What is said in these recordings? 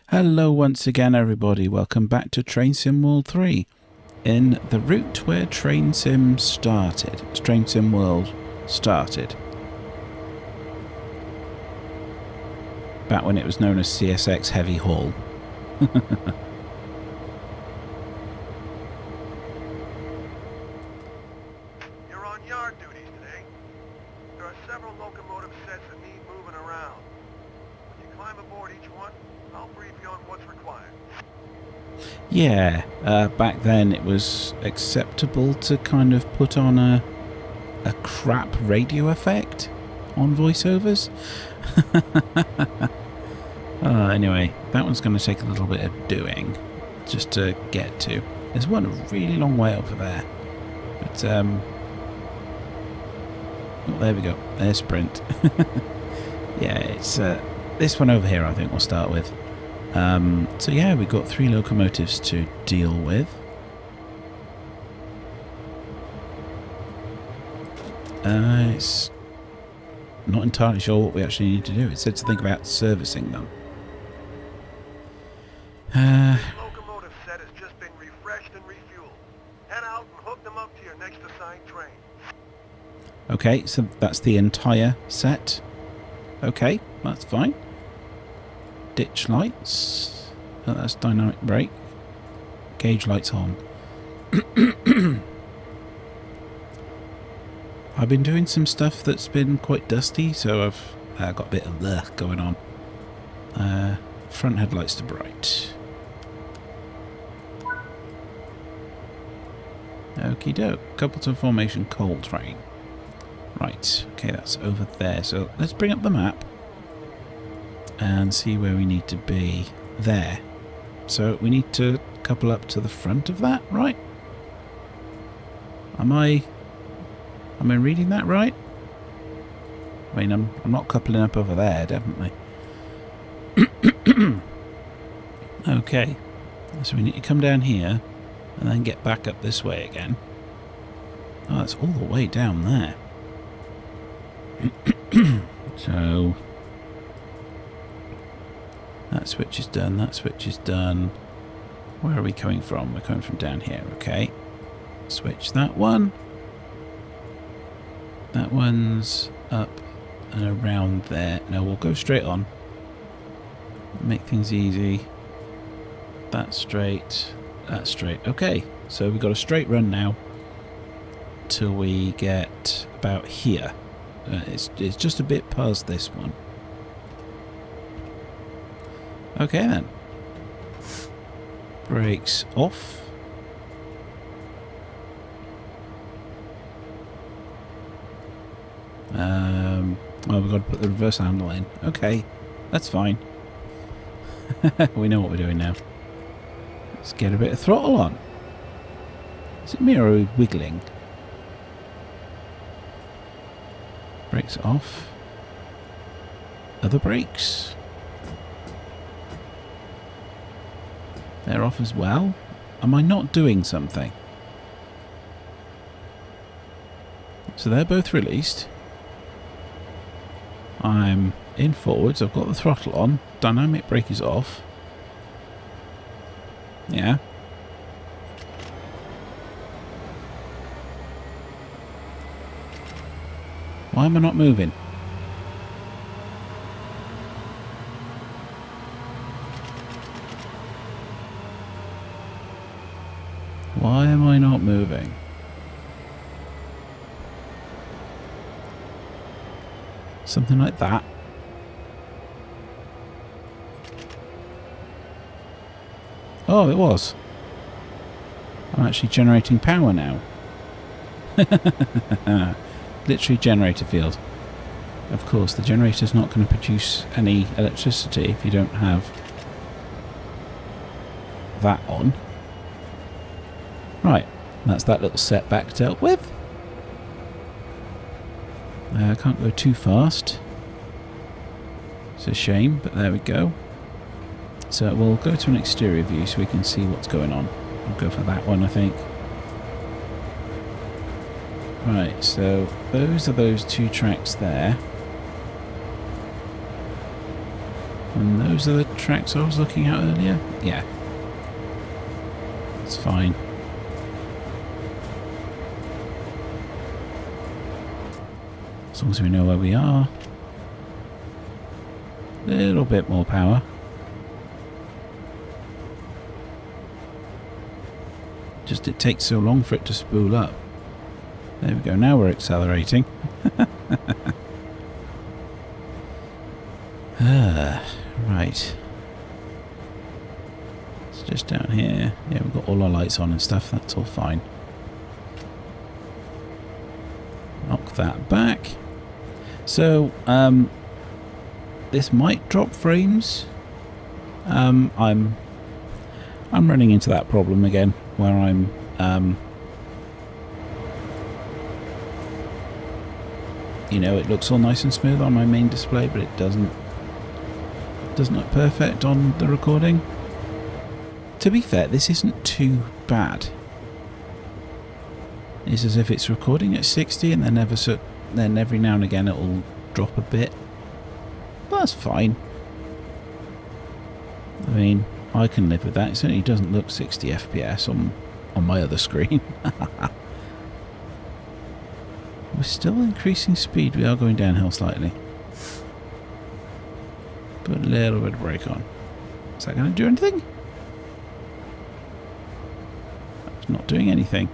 Hello once again everybody, welcome back to Train Sim World 3 in the route where Train Sim started. Train Sim World started. Back when it was known as CSX Heavy Haul. You're on yard duties today. There are several locomotive sets that need moving around. When you climb aboard each one, I'll brief you on what's required. Yeah, back then it was acceptable to kind of put on a crap radio effect on voiceovers. Anyway, that one's going to take a little bit of doing just to get to. There's one a really long way over there. But, oh, there we go. There's Sprint. Yeah, it's this one over here I think we'll start with. So yeah, we've got 3 locomotives to deal with. It's not entirely sure what we actually need to do. It said to think about servicing them. Locomotive set has just been refreshed and refueled. Head out and hook them up to your next assigned train. Okay, so that's the entire set. Okay, that's fine. Ditch lights. Oh, that's dynamic brake. Gauge lights on. I've been doing some stuff that's been quite dusty, so I've got a bit of blech going on. Front headlights to bright. Okie doke. Coupleton formation coal train. Right, okay, that's over there. So let's bring up the map and see where we need to be. There. So we need to couple up to the front of that, right? Am I reading that right? I mean, I'm not coupling up over there, definitely. Okay, so we need to come down here and then get back up this way again. Oh, it's all the way down there. So that switch is done, that switch is done. Where are we coming from? We're coming from down here, okay. Switch that one. That one's up and around there. No, we'll go straight on. Make things easy. That's straight. That's straight. Okay, so we've got a straight run now till we get about here. It's just a bit past this one. Okay then. Brakes off. Well, we've got to put the reverse handle in. Okay, that's fine. We know what we're doing now. Let's get a bit of throttle on. Is it me or are we wiggling? Brakes off. Other brakes. They're off as well. Am I not doing something? So they're both released. I'm in forwards. I've got the throttle on. Dynamic brake is off. Yeah. Why am I not moving? Why am I not moving? Something like that. Oh, it was. I'm actually generating power now. Literally generator field. Of course, the generator's not going to produce any electricity if you don't have that on. Right, that's that little setback dealt with. I can't go too fast. It's a shame, but there we go. So we'll go to an exterior view so we can see what's going on. I'll go for that one, I think. Right, so those are those 2 tracks there. And those are the tracks I was looking at earlier? Yeah. It's fine. As long as we know where we are. A little bit more power. Just it takes so long for it to spool up. There we go, now we're accelerating. Right. It's just down here. Yeah, we've got all our lights on and stuff, that's all fine. Knock that back. So, this might drop frames. I'm running into that problem again, where I'm you know, it looks all nice and smooth on my main display, but it doesn't look perfect on the recording. To be fair, this isn't too bad. It's as if it's recording at 60 and then every now and again it'll drop a bit. But that's fine. I mean, I can live with that. It certainly doesn't look 60 FPS on my other screen. We're still increasing speed. We are going downhill slightly. Put a little bit of brake on. Is that going to do anything? It's not doing anything.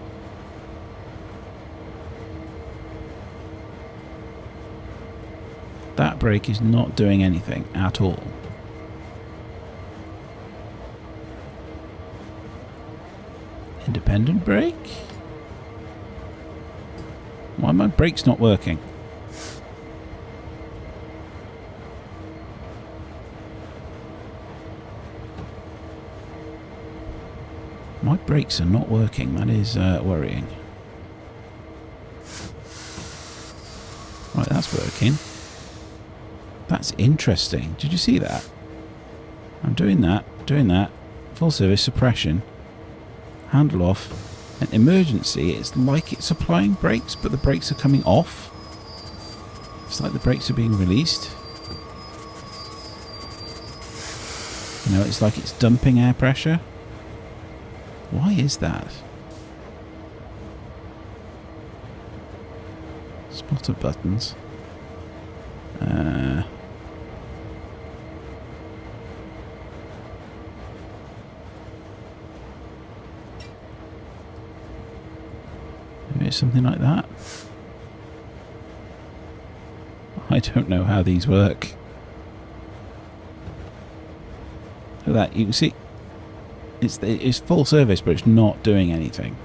That brake is not doing anything at all. Independent brake? Why are my brakes not working? My brakes are not working. That is worrying. Right, that's working. That's interesting. Did you see that? I'm doing that, full service suppression, handle off, and emergency. It's like it's applying brakes, but the brakes are coming off. It's like the brakes are being released. You know, it's like it's dumping air pressure. Why is that? Spot of buttons. Maybe it's something like that. I don't know how these work. Look at that, you can see it's full service, but it's not doing anything.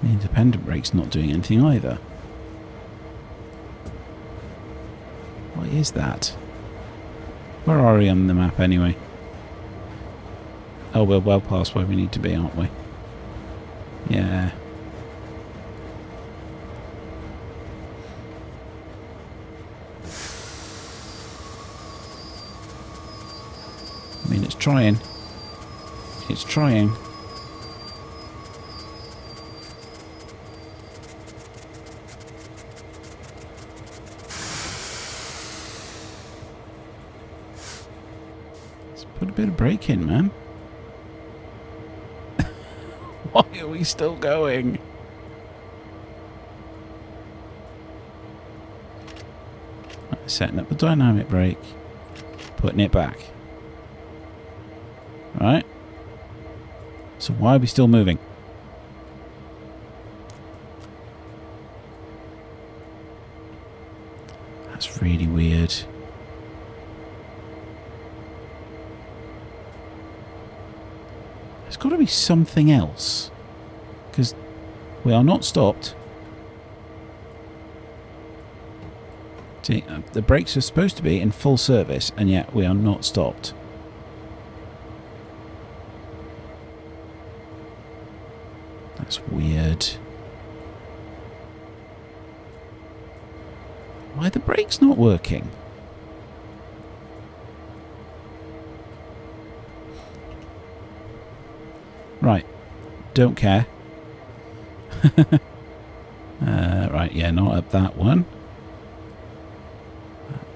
The independent brake's not doing anything either. What is that? Where are we on the map anyway? Oh, we're well past where we need to be, aren't we? Yeah. I mean, it's trying. It's trying. Let's put a bit of brake in, man. Why are we still going? Right, setting up the dynamic brake. Putting it back. Right. So why are we still moving? That's really weird. There's got to be something else. Because we are not stopped. See, the brakes are supposed to be in full service, and yet we are not stopped. That's weird. Why are the brakes not working? Right. Don't care. Right, yeah, not up that one.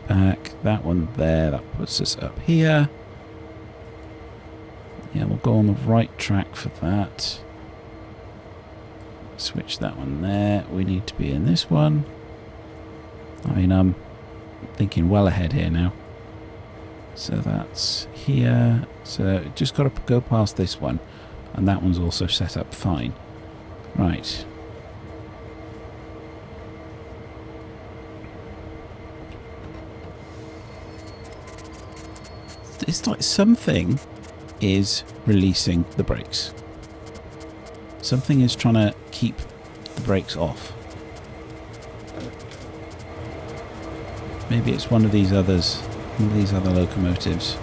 Back, that one there, that puts us up here. Yeah, we'll go on the right track for that. Switch that one there. We need to be in this one. I mean, I'm thinking well ahead here now. So that's here. So just got to go past this one. And that one's also set up fine. Right. It's like something is releasing the brakes. Something is trying to keep the brakes off. Maybe it's one of these others, one of these other locomotives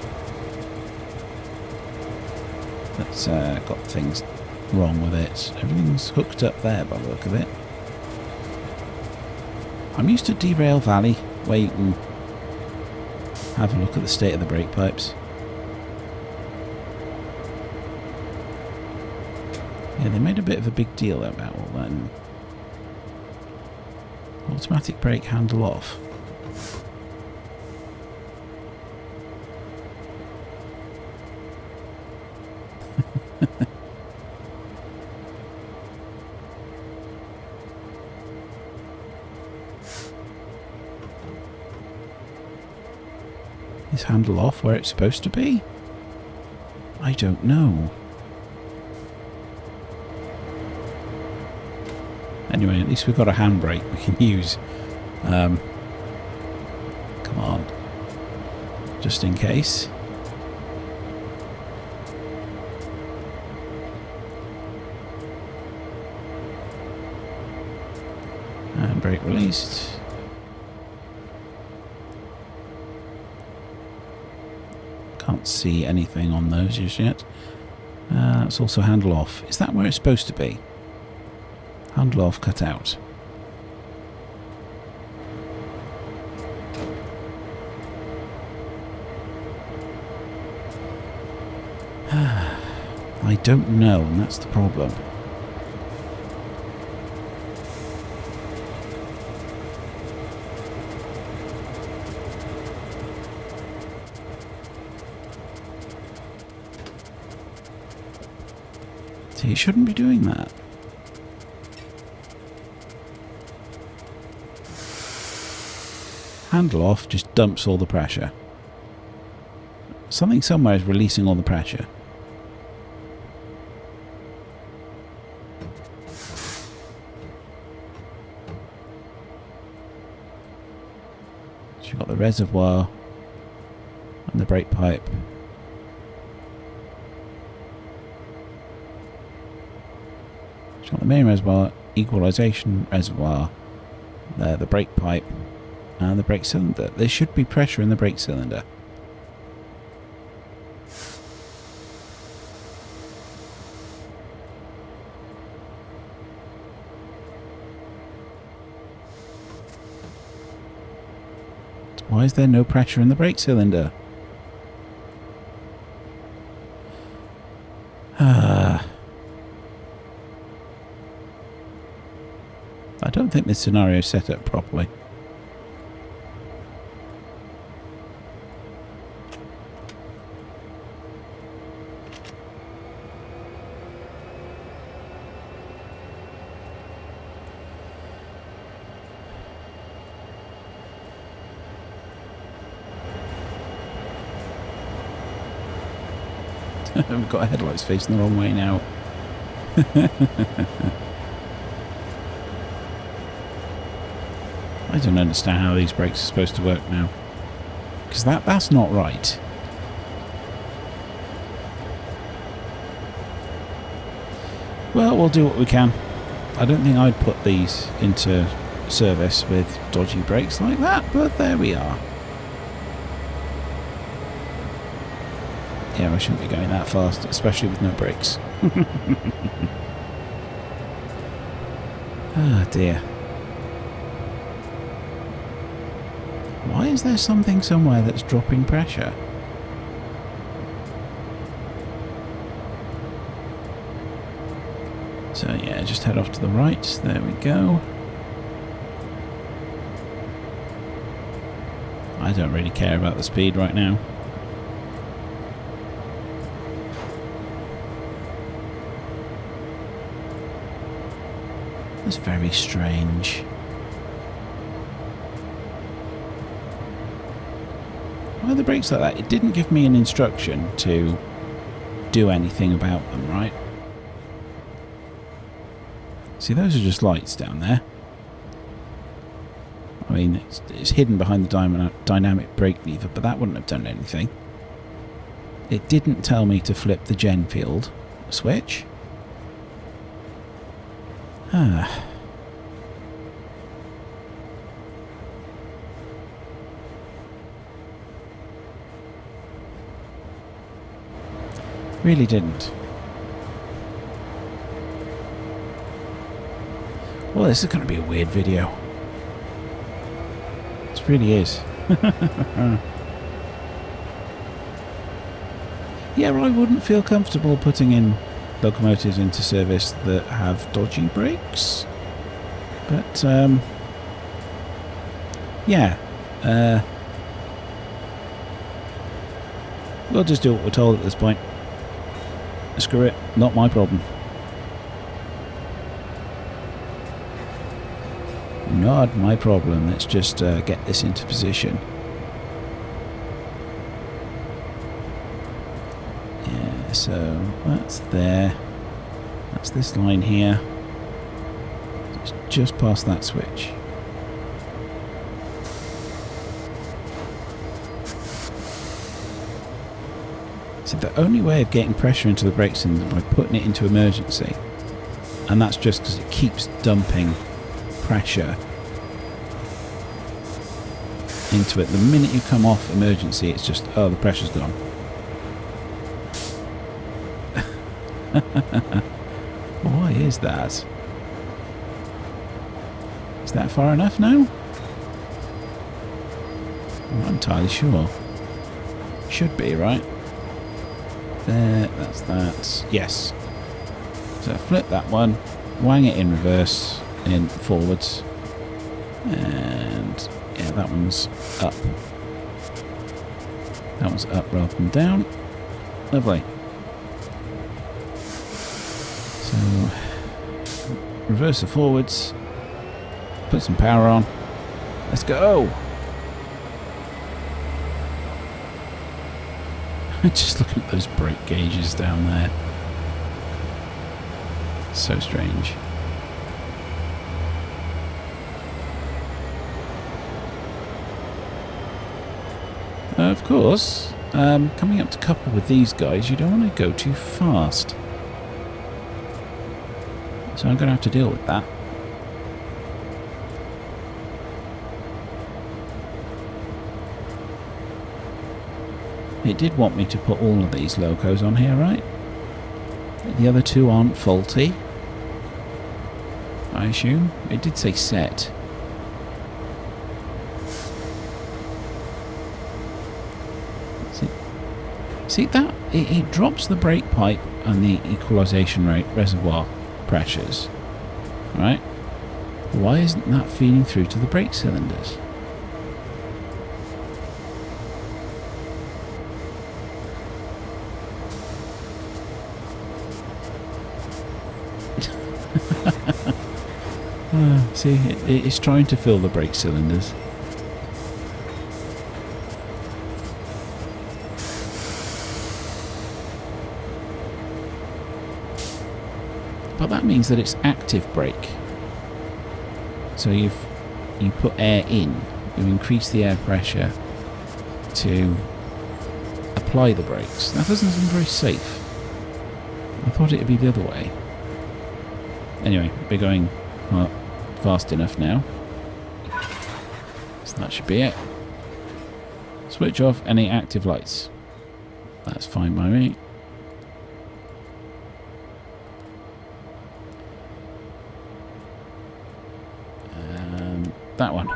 that's got things wrong with it. Everything's hooked up there by the look of it. I'm used to Derail Valley, where you can have a look at the state of the brake pipes. Yeah, they made a bit of a big deal about all that. And automatic brake handle off. Is handle off where it's supposed to be? I don't know. Anyway, at least we've got a handbrake we can use. Come on. Just in case. Handbrake released. Can't see anything on those just yet. It's also handle off. Is that where it's supposed to be? Handle off, cut out. I don't know, and that's the problem. See, you shouldn't be doing that. Handle off just dumps all the pressure. Something somewhere is releasing all the pressure. So you've got the reservoir and the brake pipe. So you've got the main reservoir, equalization reservoir, the brake pipe, and the brake cylinder. There should be pressure in the brake cylinder. Why is there no pressure in the brake cylinder? I don't think this scenario is set up properly. We've got headlights facing the wrong way now. I don't understand how these brakes are supposed to work now. Because that's not right. Well, we'll do what we can. I don't think I'd put these into service with dodgy brakes like that, but there we are. Yeah, I shouldn't be going that fast, especially with no brakes. Ah, dear. Why is there something somewhere that's dropping pressure? So yeah, just head off to the right. There we go. I don't really care about the speed right now. That's very strange. Why are the brakes like that? It didn't give me an instruction to do anything about them, right? See, those are just lights down there. I mean, it's hidden behind the dynamic brake lever, but that wouldn't have done anything. It didn't tell me to flip the gen field switch. Ah. Really didn't. Well, this is going to be a weird video. This really is. Yeah, I wouldn't feel comfortable putting in locomotives into service that have dodgy brakes. But, yeah. We'll just do what we're told at this point. Screw it, not my problem. Not my problem. Let's just get this into position. Yeah, so that's there. That's this line here. It's just past that switch. So the only way of getting pressure into the brake cylinder is by putting it into emergency. And that's just because it keeps dumping pressure into it. The minute you come off emergency, it's just, oh, the pressure's gone. Why is that? Is that far enough now? I'm not entirely sure. Should be, right? There, that's that. Yes. So flip that one, wang it in reverse, in forwards, and yeah, that one's up. That one's up rather than down. Lovely. So reverse the forwards, put some power on. Let's go. Just look at those brake gauges down there. So strange. Of course, coming up to couple with these guys, you don't want to go too fast. So I'm going to have to deal with that. It did want me to put all of these locos on here, right? The other two aren't faulty, I assume. It did say set. See that? It drops the brake pipe and the equalisation rate reservoir pressures, right? Why isn't that feeding through to the brake cylinders? See, it's trying to fill the brake cylinders. But that means that it's active brake. So you put air in, you increase the air pressure to apply the brakes. That doesn't seem very safe. I thought it would be the other way. Anyway, we're going fast enough now. So that should be it. Switch off any active lights. That's fine by me. That one.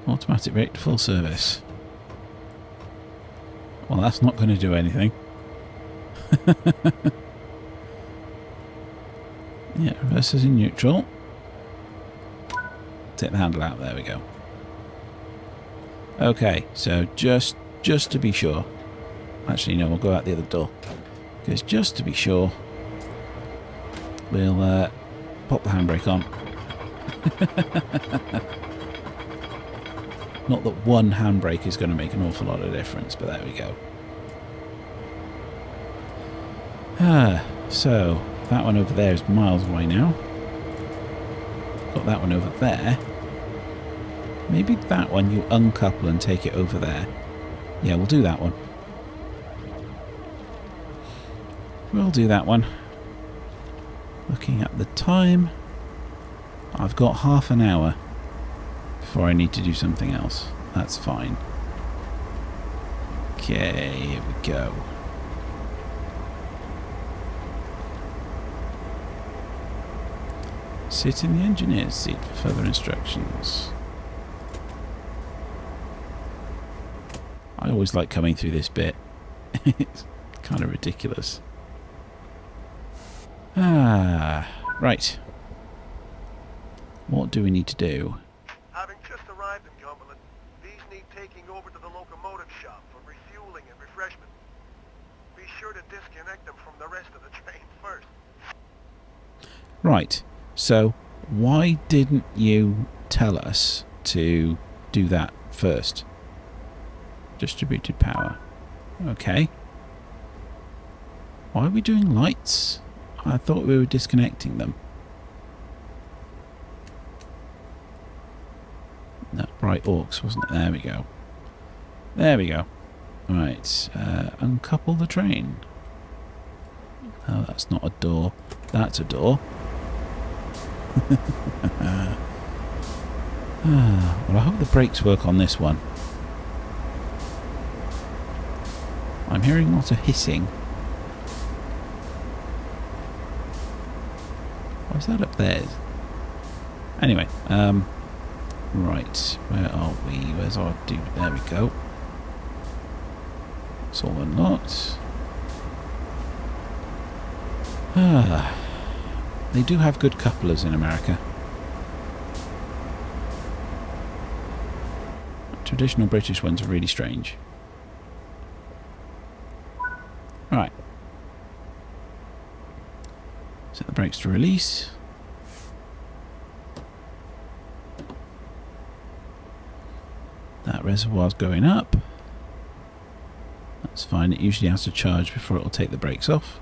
Automatic brake to full service. Well, that's not going to do anything. Yeah, reverse is in neutral. Take the handle out. There we go. Okay, so just to be sure. Actually, no, we'll go out the other door. Because just to be sure, we'll pop the handbrake on. Not that one handbrake is going to make an awful lot of difference, but there we go. So that one over there is miles away now. Got that one over there. Maybe that one you uncouple and take it over there. Yeah, we'll do that one. We'll do that one. Looking at the time, I've got half an hour before I need to do something else. That's fine. Okay, here we go. Sit in the engineer's seat for further instructions. I always like coming through this bit. It's kind of ridiculous. Right. What do we need to do? Having just arrived in Cumberland, these need taking over to the locomotive shop for refueling and refreshment. Be sure to disconnect them from the rest of the train first. Right. So, why didn't you tell us to do that first? Distributed power. Okay. Why are we doing lights? I thought we were disconnecting them. No, bright AUX, wasn't it? There we go. There we go. Right. Uncouple the train. Oh, that's not a door. That's a door. Well, I hope the brakes work on this one. I'm hearing lots of hissing. What's that up there? Anyway, right, where are we? Where's our dude? There we go. It's all unlocked. They do have good couplers in America. Traditional British ones are really strange. Right. Set the brakes to release. That reservoir's going up. That's fine. It usually has to charge before it will take the brakes off.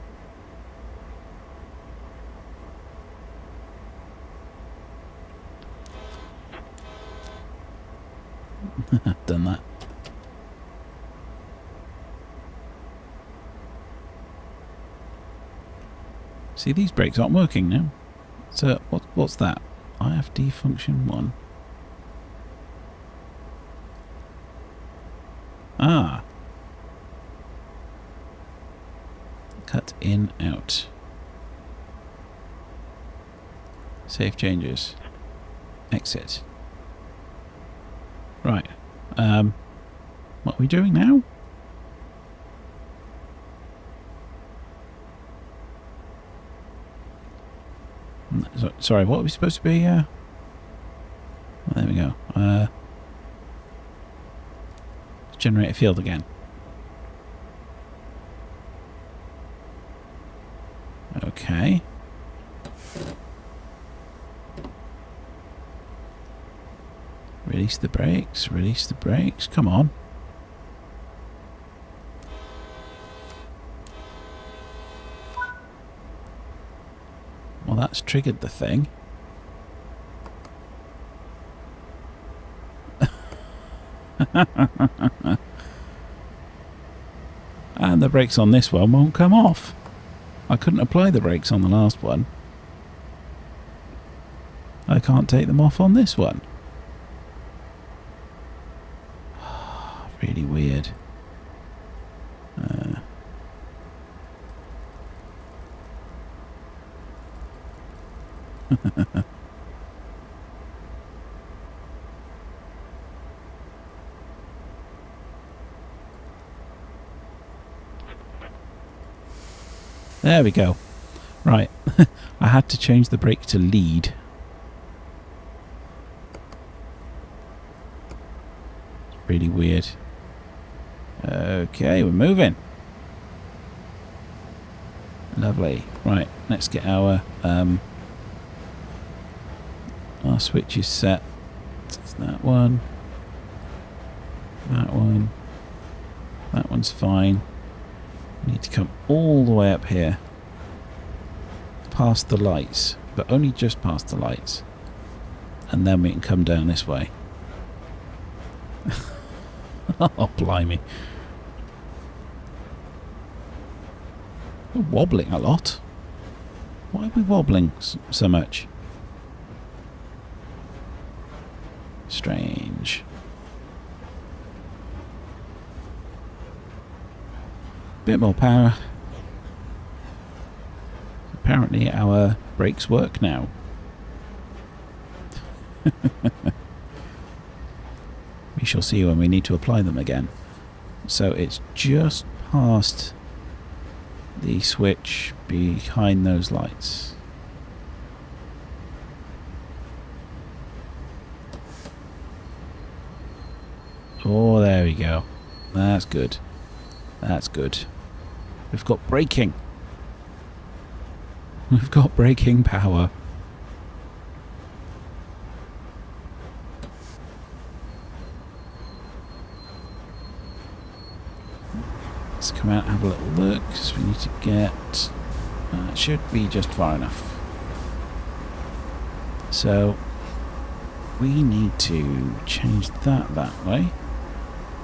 Done that. See, these brakes aren't working now. So, what's that? IFD function 1. Ah. Cut in, out. Save changes. Exit. Right. What are we doing now? Sorry, what are we supposed to be? Well, there we go. Generate a field again. Okay. Release the brakes. Release the brakes. Come on. Well, that's triggered the thing. And the brakes on this one won't come off. I couldn't apply the brakes on the last one. I can't take them off on this one. Really weird. There we go. Right. I had to change the brake to lead. It's really weird. Okay, we're moving. Lovely. Right, let's get our switches set. It's that one. That one. That one's fine. We need to come all the way up here. Past the lights. But only just past the lights. And then we can come down this way. Oh, blimey. We're wobbling a lot. Why are we wobbling so much? Strange. Bit more power. Apparently our brakes work now. We shall see when we need to apply them again. So it's just past the switch behind those lights. Oh, there we go. That's good. That's good. We've got braking. We've got braking power. Let's come out and have a little look, because we need to get... it should be just far enough. So, we need to change that way.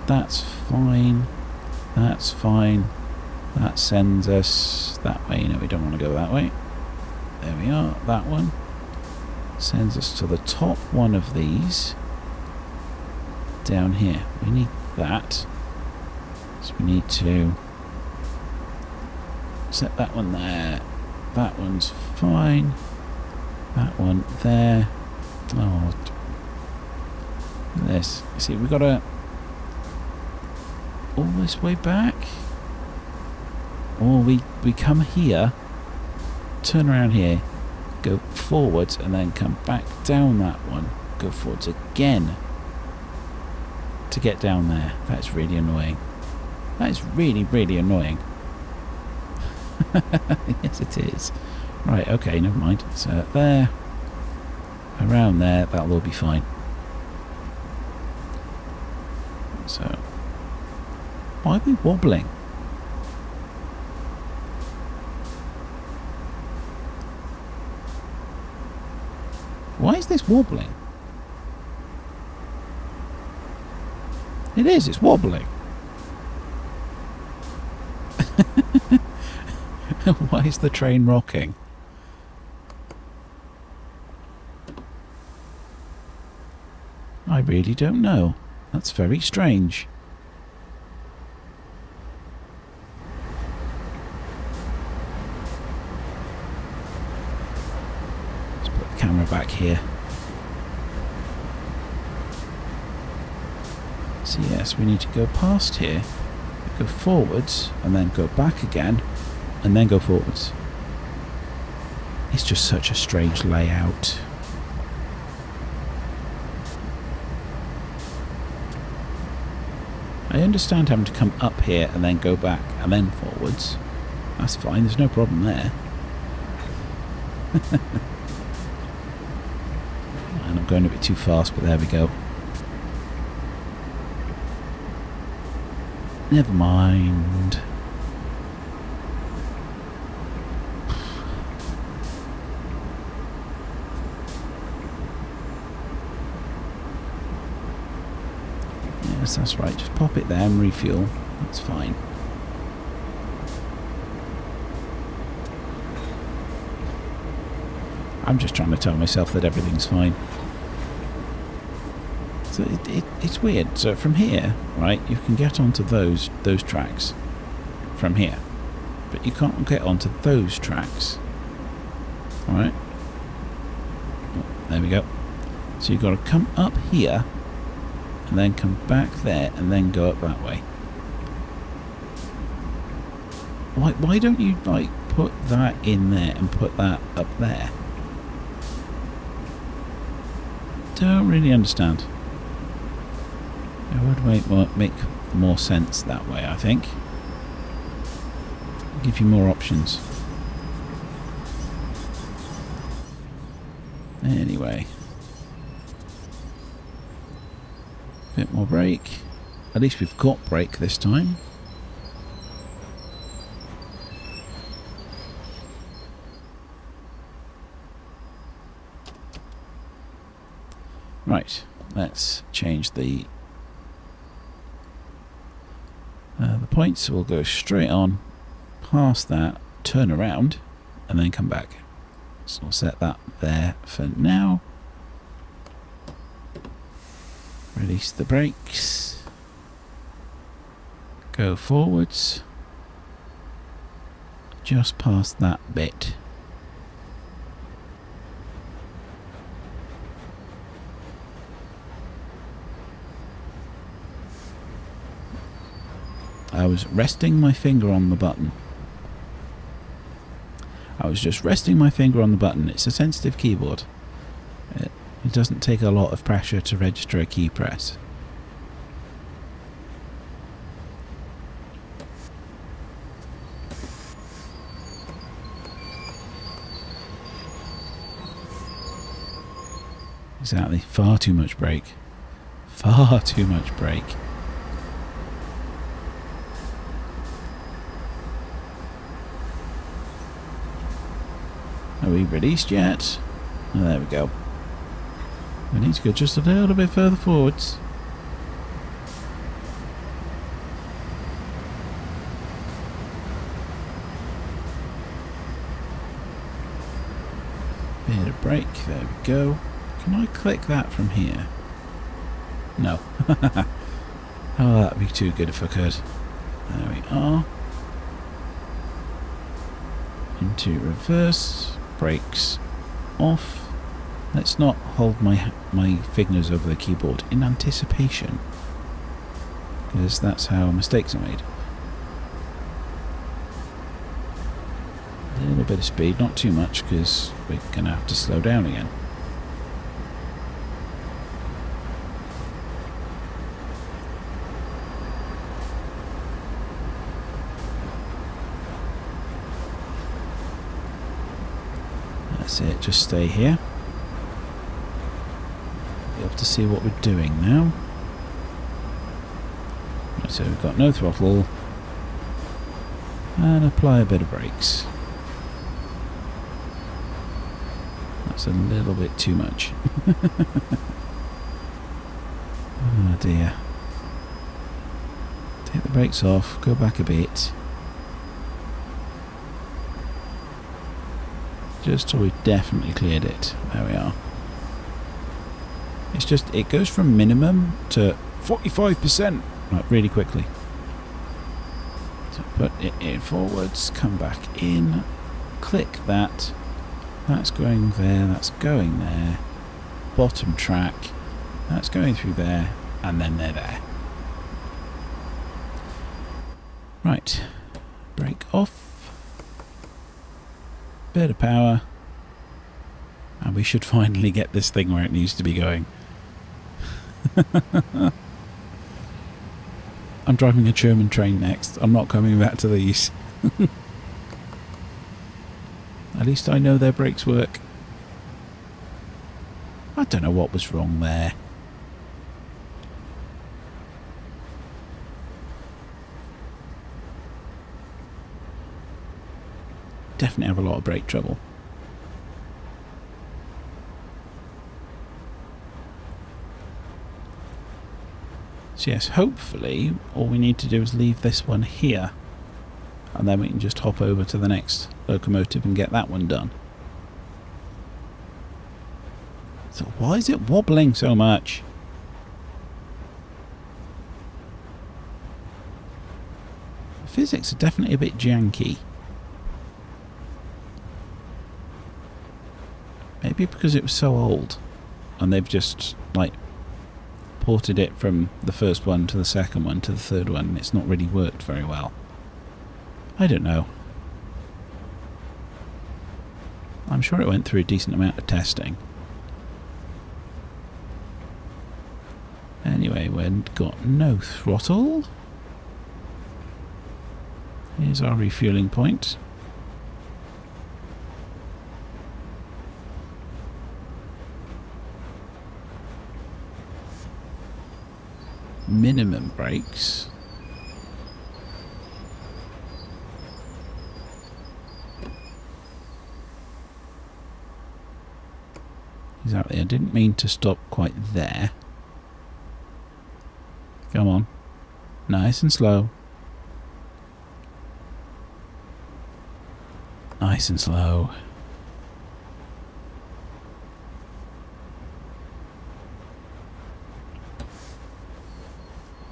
That's fine. That's fine. That sends us that way. No, we don't want to go that way. There we are. That one sends us to the top one of these. Down here. We need that. So we need to set that one there. That one's fine. That one there. Oh, look at this. You see, we've got to all this way back. Or we come here, turn around here, go forwards, and then come back down that one. Go forwards again to get down there. That's really annoying. That is really, really annoying. Yes, it is. Right, okay, never mind. So there, around there, that'll all be fine. So, why are we wobbling? Why is this wobbling? It is, it's wobbling. Why is the train rocking? I really don't know. That's very strange. Let's put the camera back here. So yes, we need to go past here, go forwards, and then go back again, and then go forwards. It's just such a strange layout. I understand having to come up here and then go back and then forwards. That's fine, there's no problem there. And I'm going a bit too fast, but there we go. Never mind. Yes, that's right. Just pop it there and refuel. That's fine. I'm just trying to tell myself that everything's fine. So it's weird. So from here, right, you can get onto those tracks from here, but you can't get onto those tracks. All right. Oh, there we go. So you've got to come up here, and then come back there, and then go up that way. Why don't you like put that in there and put that up there? Don't really understand. It would make more sense that way, I think. Give you more options. Anyway. Bit more brake. At least we've got brake this time. Right, let's change the points. We'll go straight on, past that, turn around, and then come back. So we'll set that there for now. Release the brakes. Go forwards. Just past that bit. I was resting my finger on the button. I was just resting my finger on the button. It's a sensitive keyboard. It doesn't take a lot of pressure to register a key press. Exactly. Far too much brake. Far too much brake. Are we released yet? Oh, there we go. We need to go just a little bit further forwards. Bit of brake, there we go. Can I click that from here? No. Oh, that'd be too good if I could. There we are. Into reverse. Brakes off. Let's not hold my fingers over the keyboard in anticipation, because that's how mistakes are made. A little bit of speed, not too much, because we're going to have to slow down again. That's it, just stay here. Be able to see what we're doing now. Right, so we've got no throttle. And apply a bit of brakes. That's a little bit too much. Oh dear. Take the brakes off, go back a bit. Just so we've definitely cleared it. There we are. It's just, it goes from minimum to 45%, like really quickly. So put it in forwards, come back in, click that. That's going there, that's going there. Bottom track, that's going through there, and then they're there. Right, brake off. Bit of power, and we should finally get this thing where it needs to be going. I'm driving a German train next. I'm not coming back to these. At least I know their brakes work. I don't know what was wrong there. Definitely have a lot of brake trouble. So yes, hopefully all we need to do is leave this one here, and then we can just hop over to the next locomotive and get that one done. So why is it wobbling so much? The physics are definitely a bit janky. Maybe because it was so old and they've just like ported it from the first one to the second one to the third one and it's not really worked very well. I don't know. I'm sure it went through a decent amount of testing. Anyway, we've got no throttle. Here's our refueling point. Minimum brakes. Exactly, I didn't mean to stop quite there. Come on. Nice and slow. Nice and slow.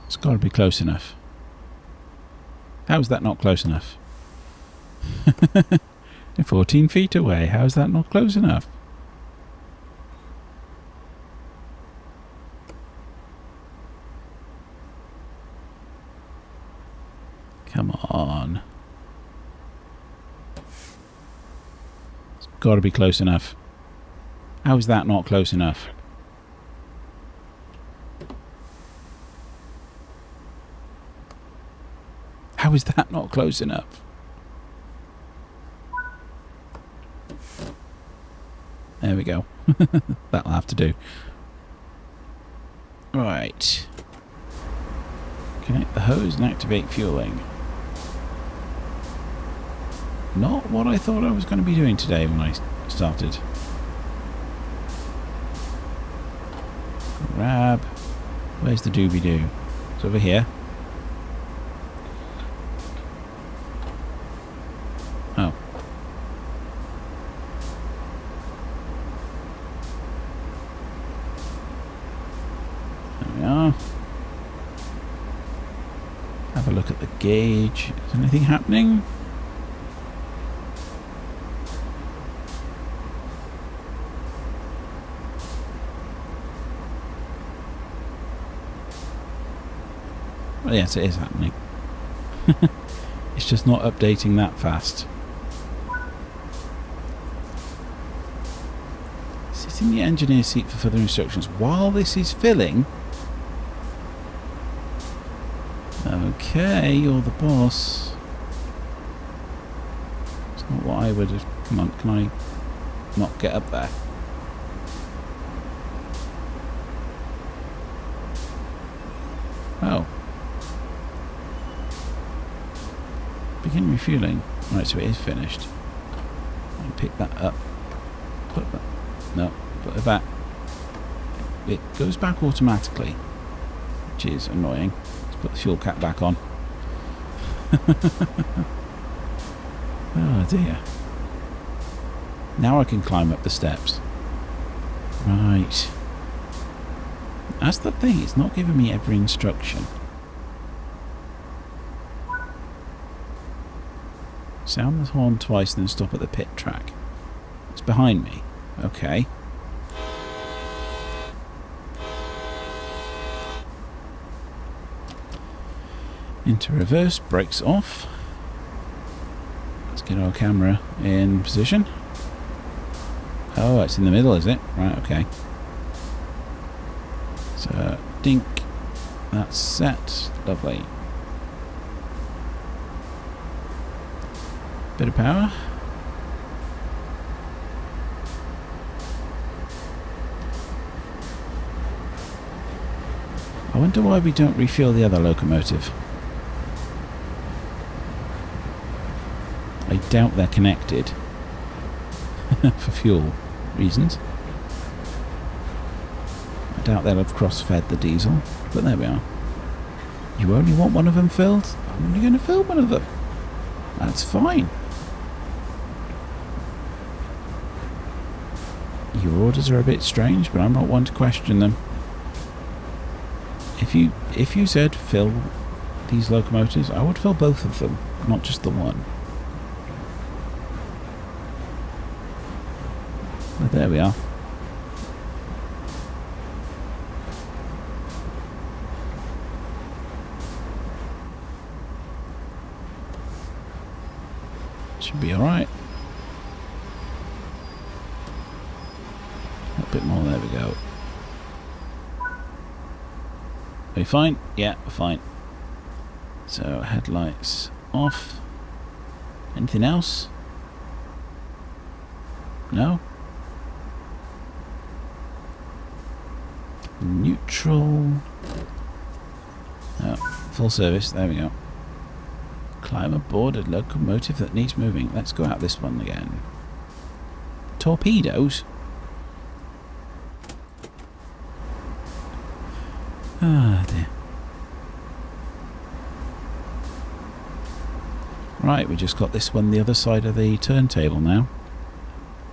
It's got to be close enough. How is that not close enough? 14 feet away. How is that not close enough? Come on. It's got to be close enough. How is that not close enough? How is that not close enough? There we go. That'll have to do. Right. Connect the hose and activate fueling. Not what I thought I was going to be doing today when I started. Grab. Where's the doobie-doo? It's over here. Oh. There we are. Have a look at the gauge. Is anything happening? Well, yes, it is happening. It's just not updating that fast. Sit in the engineer's seat for further instructions while this is filling. Okay, you're the boss. It's not what I would have... Come on, can I not get up there? Oh. Begin refueling. Right, so it is finished. I'll pick that up. Put that... No, put it back. It goes back automatically, which is annoying. Let's put the fuel cap back on. Oh dear. Now I can climb up the steps. Right. That's the thing, it's not giving me every instruction. Sound the horn twice, then stop at the pit track. It's behind me. Okay. Into reverse, brakes off. Let's get our camera in position. Oh, it's in the middle, is it? Right, okay. So, dink. That's set. Lovely. Bit of power. I wonder why we don't refuel the other locomotive. I doubt they're connected for fuel reasons. I doubt they'll have cross-fed the diesel, but there we are. You only want one of them filled? I'm only going to fill one of them. That's fine. Your orders are a bit strange, but I'm not one to question them. If you said fill these locomotives, I would fill both of them, not just the one. But there we are. Should be alright. bit more. There we go. Are we fine? Yeah, we're fine. So, headlights off. Anything else? No? Neutral. Oh, full service. There we go. Climb aboard a locomotive that needs moving. Let's go out this one again. Torpedoes? Ah, dear. Right, we just got this one the other side of the turntable now.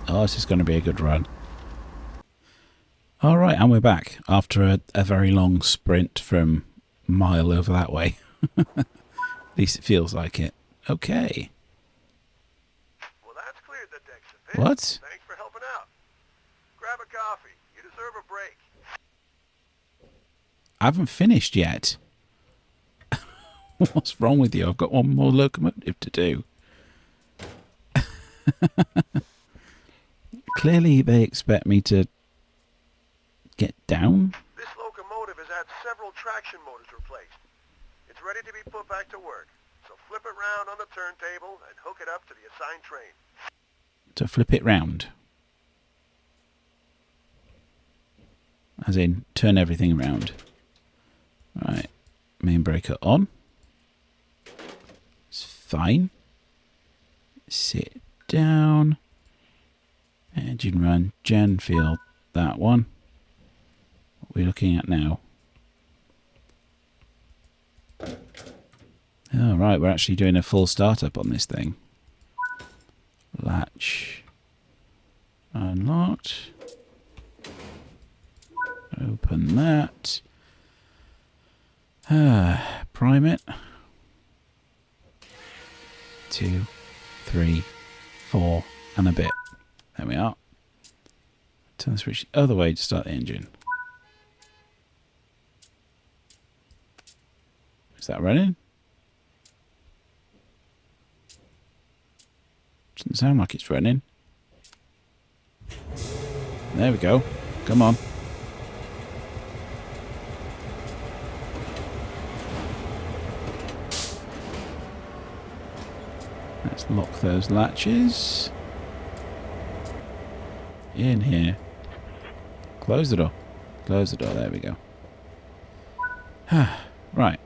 Oh, this is going to be a good run. Alright, and we're back after a very long sprint from a mile over that way. At least it feels like it. Okay. Well, that's cleared the decks a bit. What? Thanks for helping out. Grab a coffee. You deserve a break. I haven't finished yet. What's wrong with you? I've got one more locomotive to do. Clearly they expect me to get down. This locomotive has had several traction motors replaced. It's ready to be put back to work. So flip it round on the turntable and hook it up to the assigned train. To flip it round. As in, turn everything around. Right. Main breaker on. It's fine. Sit down. Engine run. Gen field. That one. What are we looking at now? Oh, right. We're actually doing a full startup on this thing. Latch. Unlocked. Open that. Prime it. 2, 3, 4, and a bit. There we are. Turn the switch the other way to start the engine. Is that running? Doesn't sound like it's running. There we go. Come on. Let's lock those latches. In here. Close the door. Close the door. There we go. Right.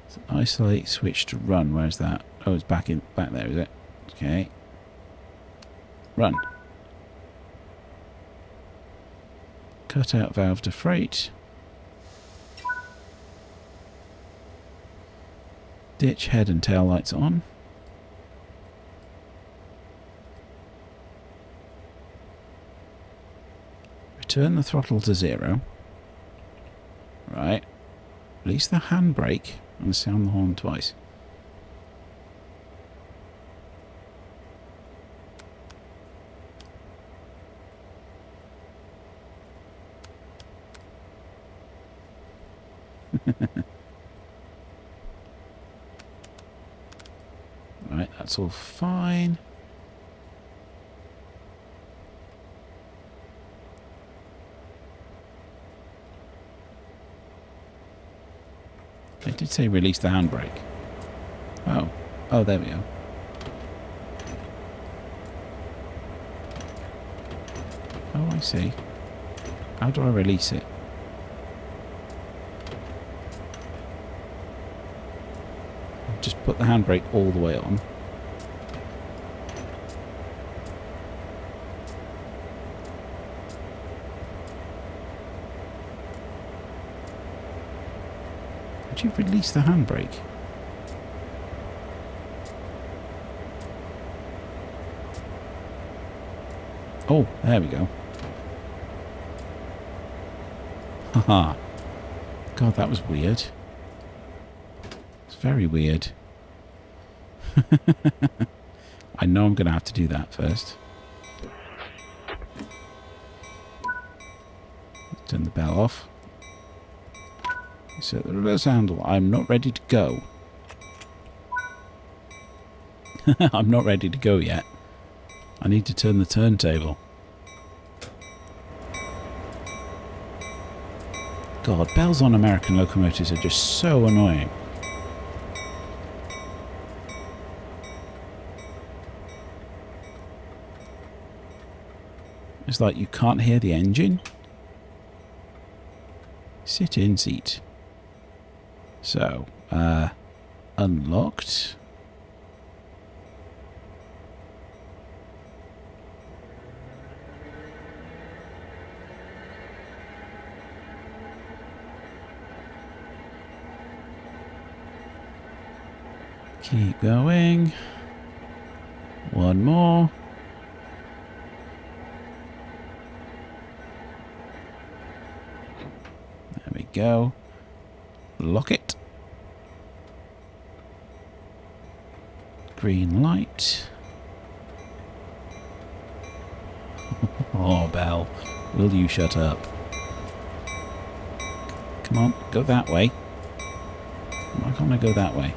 So isolate switch to run. Where's that? Oh, it's back there, is it? Okay. Run. Cut out valve to freight. Ditch head and tail lights on. Return the throttle to 0. Right. Release the handbrake and sound the horn twice. Right, that's all fine. I did say release the handbrake. Oh. Oh, there we go. Oh, I see. How do I release it? Just put the handbrake all the way on. Did you release the handbrake? Oh, there we go. Haha. God, that was weird. It's very weird. I know I'm going to have to do that first. Let's turn the bell off. So the reverse handle. I'm not ready to go. I'm not ready to go yet. I need to turn the turntable. God, bells on American locomotives are just so annoying. It's like you can't hear the engine. Sit in seat. So, unlocked. Keep going. One more. There we go. Lock it. Green light. Oh, Belle. Will you shut up? Come on, go that way. Why can't I go that way?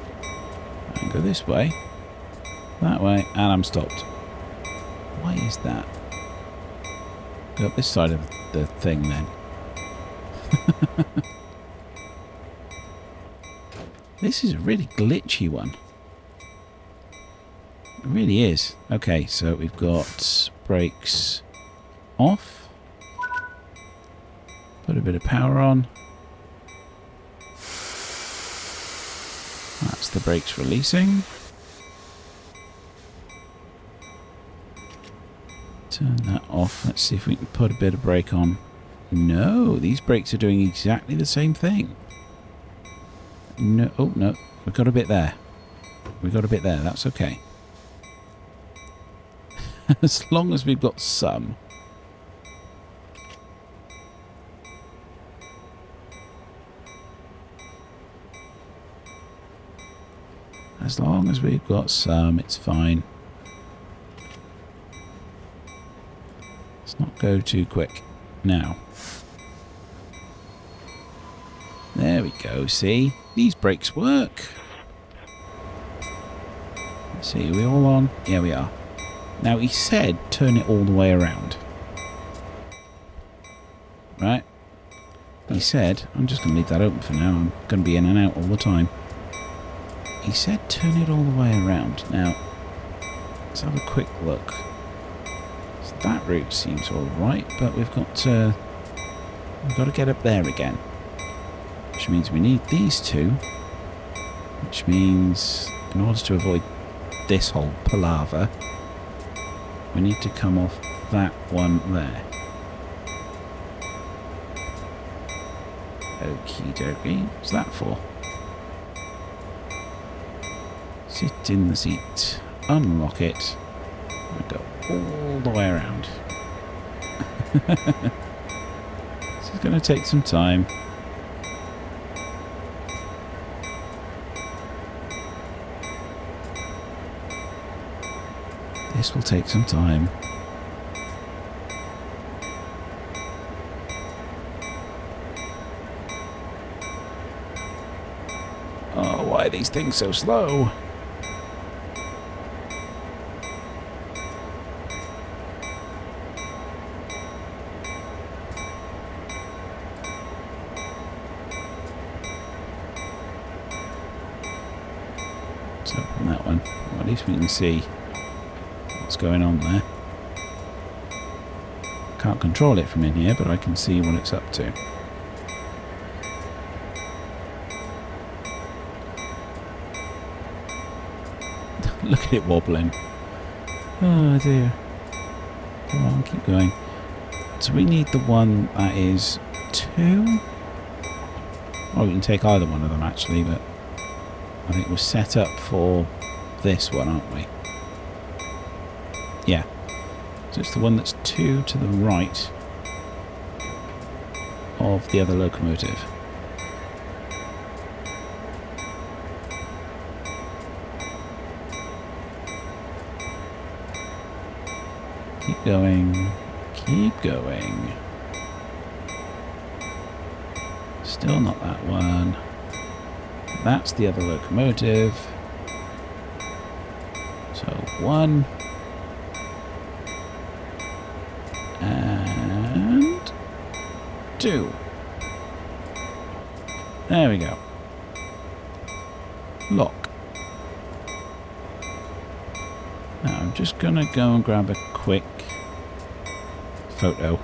I can go this way. That way, and I'm stopped. Why is that? Go up this side of the thing then. This is a really glitchy one. It really is. Okay, so we've got brakes off. Put a bit of power on. That's the brakes releasing. Turn that off. Let's see if we can put a bit of brake on. No, these brakes are doing exactly the same thing. No, oh no, we've got a bit there. We've got a bit there, that's okay. As long as we've got some. As long as we've got some, it's fine. Let's not go too quick. Now. There we go, see? These brakes work. Let's see, are we all on? Yeah, we are. Now, he said turn it all the way around. Right? He said, I'm just going to leave that open for now. I'm going to be in and out all the time. He said turn it all the way around. Now, let's have a quick look. So that route seems alright, but we've got to get up there again. Which means we need these two. Which means, in order to avoid this whole palaver, we need to come off that one there. Okie dokie. What's that for? Sit in the seat. Unlock it. And go all the way around. This is going to take some time. This will take some time. Oh, why are these things so slow? So, on that one, well, at least we can see what's going on there. Can't control it from in here, but I can see what it's up to. Look at it wobbling. Oh dear. Come on, keep going. So we need the one that is 2. Oh, we can take either one of them actually, but I think we're set up for this one, aren't we? Yeah. So it's the one that's 2 to the right of the other locomotive. Keep going. Keep going. Still not that one. That's the other locomotive. So 1. And 2. There we go. Lock. Now I'm just going to go and grab a quick photo.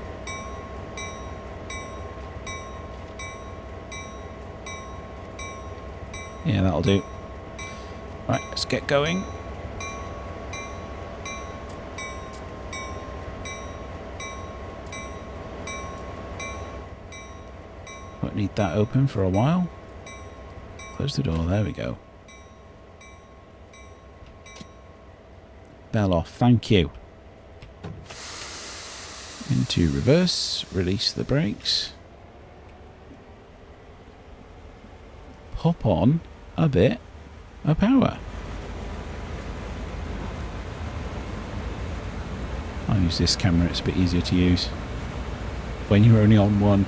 Yeah, that'll do. Right, let's get going. Won't need that open for a while. Close the door, there we go. Bell off, thank you. Into reverse, release the brakes. Pop on a bit of power. I'll use this camera, it's a bit easier to use when you're only on one.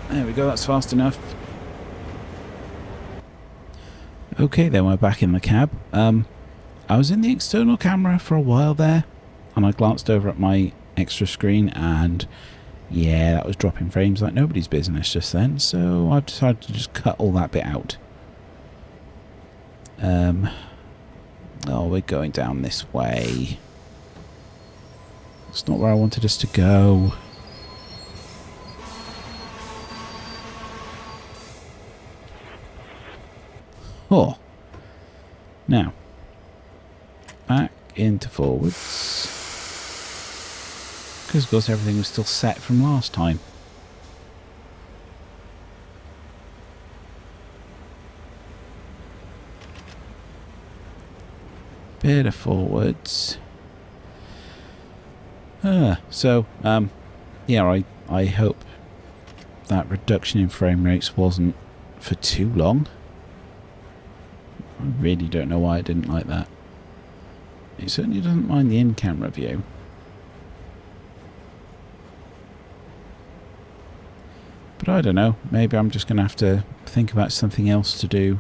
There we go, that's fast enough. Okay, then we're back in the cab. I was in the external camera for a while there, and I glanced over at my extra screen, and yeah, that was dropping frames like nobody's business just then, so I've decided to just cut all that bit out. Oh, we're going down this way. It's not where I wanted us to go. Oh. Now, back into forwards. Because, of course, everything was still set from last time. Bit of forwards. So, yeah, I hope that reduction in frame rates wasn't for too long. I really don't know why I didn't like that. It certainly doesn't mind the in-camera view. But I don't know, maybe I'm just going to have to think about something else to do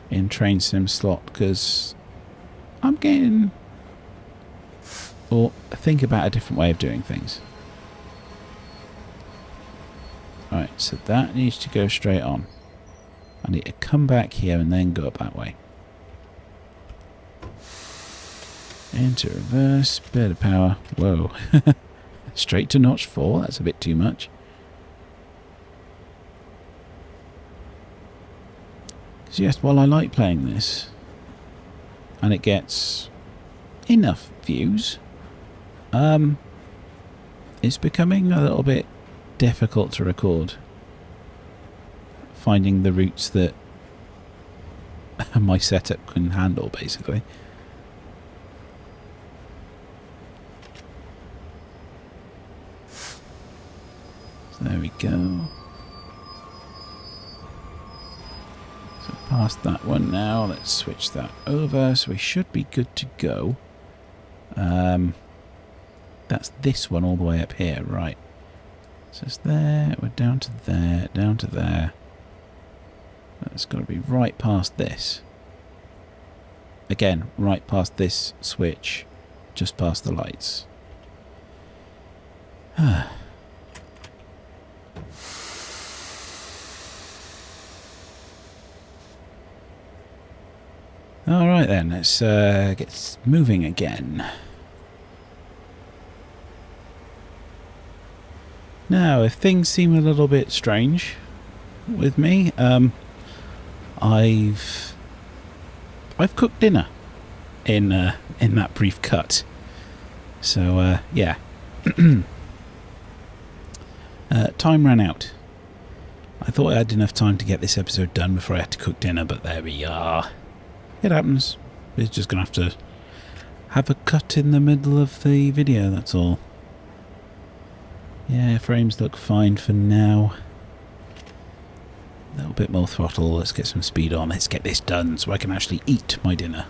in Train Sim slot, because I'm getting... or think about a different way of doing things. Right, so that needs to go straight on. I need to come back here and then go up that way. Into reverse, bit of power. Whoa. Straight to notch 4, that's a bit too much. Because yes, while I like playing this, and it gets enough views, it's becoming a little bit difficult to record. Finding the routes that my setup can handle, basically. So there we go. So past that one now, let's switch that over, so we should be good to go. That's this one all the way up here, right. So it's there, we're down to there, down to there. That's got to be right past this. Again, right past this switch, just past the lights. Alright then, let's get moving again. Now, if things seem a little bit strange with me, I've cooked dinner in that brief cut. So yeah, time ran out. I thought I had enough time to get this episode done before I had to cook dinner, but there we are. It happens. We're just gonna have to have a cut in the middle of the video. That's all. Yeah, frames look fine for now. A little bit more throttle, let's get some speed on, let's get this done so I can actually eat my dinner.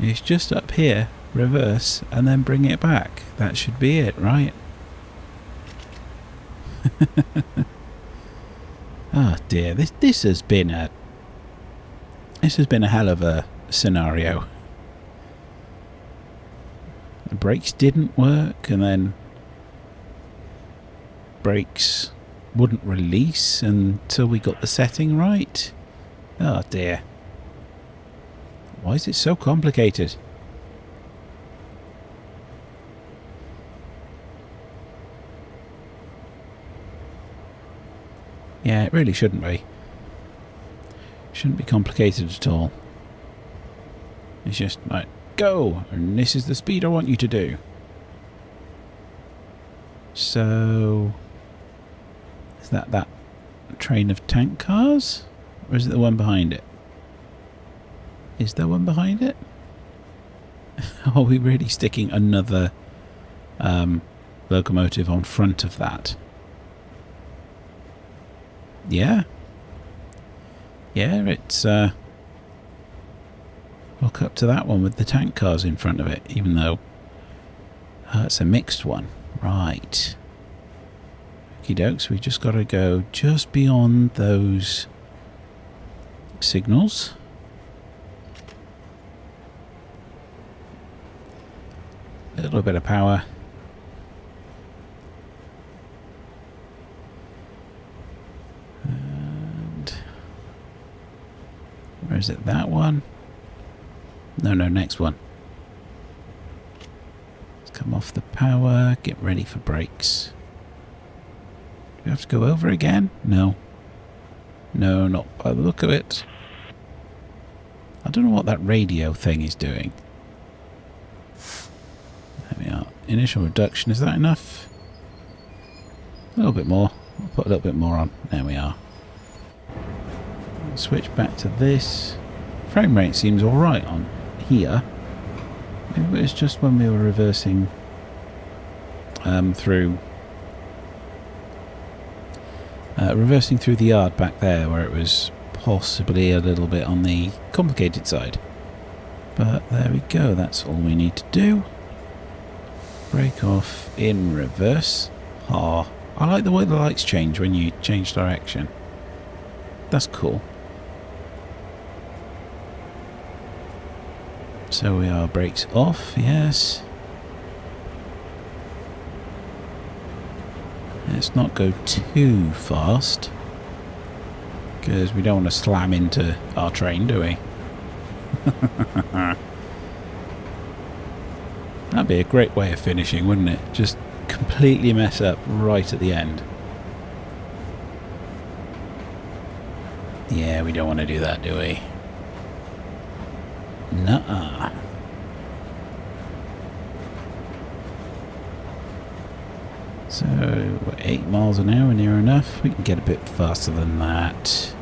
It's just up here, reverse, and then bring it back. That should be it, right? Oh dear, this has been a hell of a scenario. the brakes didn't work, and then brakes wouldn't release until we got the setting right. Oh dear. Why is it so complicated? Yeah, it really shouldn't be. Shouldn't be complicated at all. It's just like, go! And this is the speed I want you to do. So... is that train of tank cars? Or is it the one behind it? Is there one behind it? Are we really sticking another locomotive on front of that? Yeah. Yeah, it's hook up to that one with the tank cars in front of it, even though it's a mixed one. Right. Okie dokes, we just got to go just beyond those signals. A little bit of power. And where is it? That one? No, next one. Let's come off the power, get ready for brakes. Do we have to go over again? No. No, not by the look of it. I don't know what that radio thing is doing. There we are. Initial reduction, is that enough? A little bit more. I'll put a little bit more on. There we are. Switch back to this. Frame rate seems alright on here. Maybe it was just when we were reversing through the yard back there, where it was possibly a little bit on the complicated side. But there we go, that's all we need to do. Brake off in reverse. Ah, I like the way the lights change when you change direction. That's cool. So we are brakes off, yes. Let's not go too fast, because we don't want to slam into our train, do we? That'd be a great way of finishing, wouldn't it? Just completely mess up right at the end. Yeah, we don't want to do that, do we? Nuh-uh. So, we're 8 miles an hour, near enough. We can get a bit faster than that.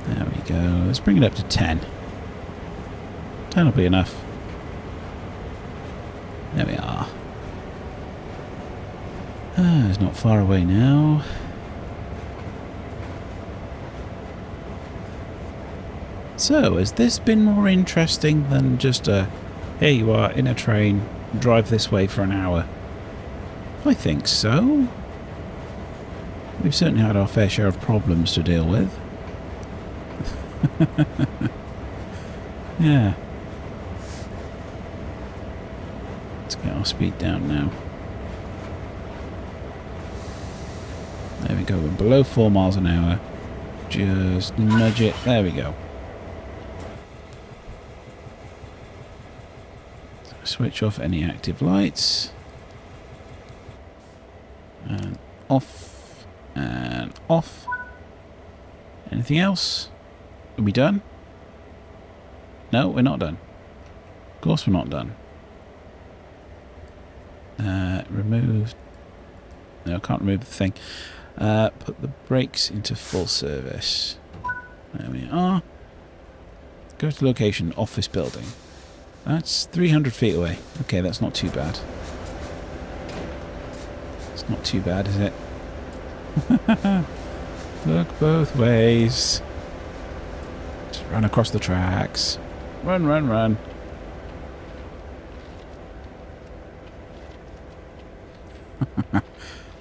There we go. Let's bring it up to 10. 10 will be enough. There we are. Ah, it's not far away now. So, has this been more interesting than just a, here you are in a train, drive this way for an hour? I think so. We've certainly had our fair share of problems to deal with. Yeah. Let's get our speed down now. There we go, we're below 4 miles an hour. Just nudge it. There we go. Switch off any active lights. And off. And off. Anything else? Are we done? No, we're not done. Of course we're not done. Remove. No, I can't remove the thing. Put the brakes into full service. There we are. Go to location, office building. That's 300 feet away. Okay, that's not too bad. It's not too bad, is it? Look both ways. Just run across the tracks. Run, run, run.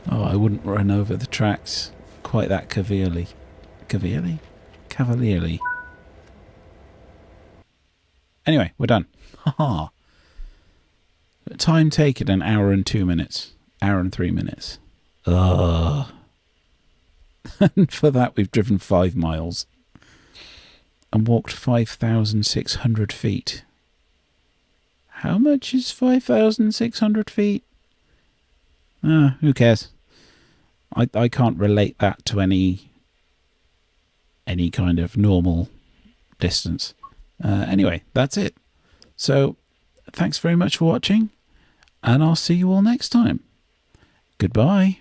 Oh, I wouldn't run over the tracks quite that cavalierly. Cavalierly? Anyway, we're done. Haha. Time taken, 1 hour and 2 minutes. Hour and 3 minutes. Ugh. And for that, we've driven 5 miles. And walked 5,600 feet. How much is 5,600 feet? Who cares? I can't relate that to any kind of normal distance. Anyway, that's it. So, thanks very much for watching, and I'll see you all next time. Goodbye.